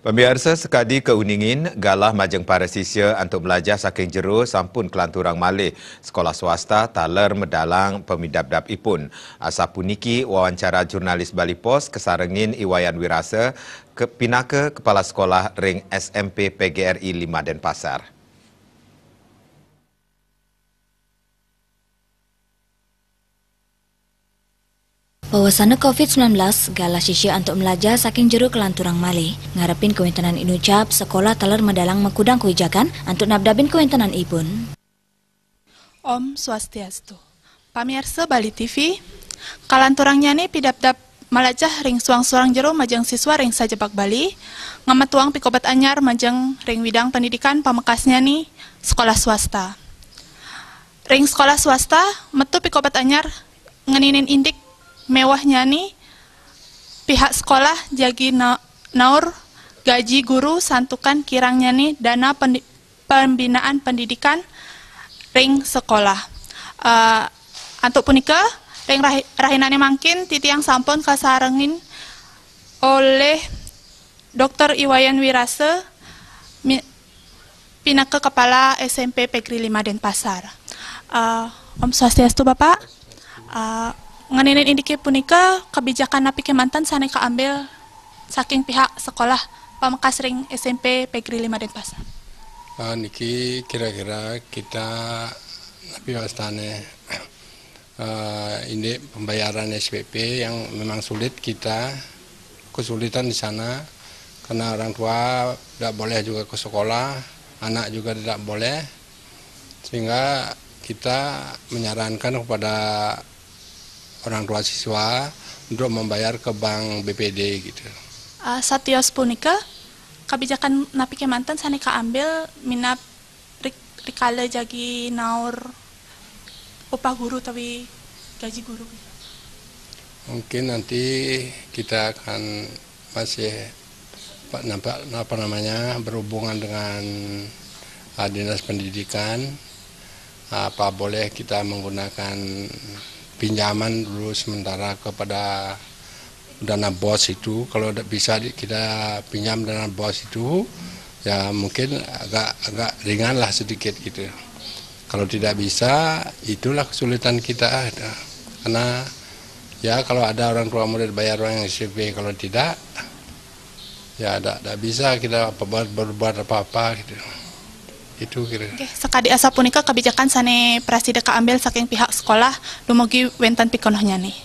Pemirsa sekadi keuningin galah majeng para sisya untuk belajar saking jero sampun kelanturang malih sekolah swasta taler medalang pemidap-dap ipun. Asa puniki wawancara jurnalis Bali Pos kesarengin Iwayan Wirasa ke Pinaka Kepala Sekolah Ring SMP PGRI 5 Denpasar. Bahwasana COVID-19 galah sisya untuk belajar saking jero kelanturang malih ngarepin kewentanan inucap sekolah taler medalang mekudang kewijakan untuk nabdabin kewentanan ipun. Om Swastiastu. Pamirsa Bali TV, kalanturangnya nih pidap-dap malajah ring suang-suang jero majeng siswa ring sajebak Bali, ngamatuang pikobat anyar majeng ring widang pendidikan pamekasnya nih sekolah swasta. Ring sekolah swasta metu pikobat anyar ngeninin indik mewahnya nih pihak sekolah jagi naur gaji guru santukan kirangnya nih dana pembinaan pendidikan ring sekolah. Antuk punika ring rahinane mangkin titiang sampun kasarengin oleh Dr. Iwayan Wirasa Pinaka Kepala SMP PGRI 5 Denpasar. Om Swastiastu Bapak. Ngeninin indiki punika kebijakan napi kemantan sane kaambil saking pihak sekolah pamekas ring SMP PGRI 5 Denpasar. Niki kira-kira kita napi wastane ini pembayaran SPP yang memang sulit, kita kesulitan di sana karena orang tua tidak boleh juga ke sekolah, anak juga tidak boleh, sehingga kita menyarankan kepada orang tua siswa untuk membayar ke bank BPD gitu. Satios punika kebijakan napi kemantan sane kaambil minap rikale jagi naur upah guru tapi gaji guru. Mungkin nanti kita akan masih berhubungan dengan Dinas Pendidikan, apa boleh kita menggunakan pinjaman dulu sementara kepada dana BOS itu. Kalau bisa kita pinjam dana BOS itu, ya mungkin agak ringan lah sedikit gitu. Kalau tidak bisa, itulah kesulitan kita. Karena ya kalau ada orang tua murid bayar uang SPP, kalau tidak, ya tidak bisa kita berbuat apa-apa gitu. Itu kira. Oke, sekadi asa punika kebijakan sane prasida kaambil saking pihak sekolah dumugi wentan pikonohnya nih.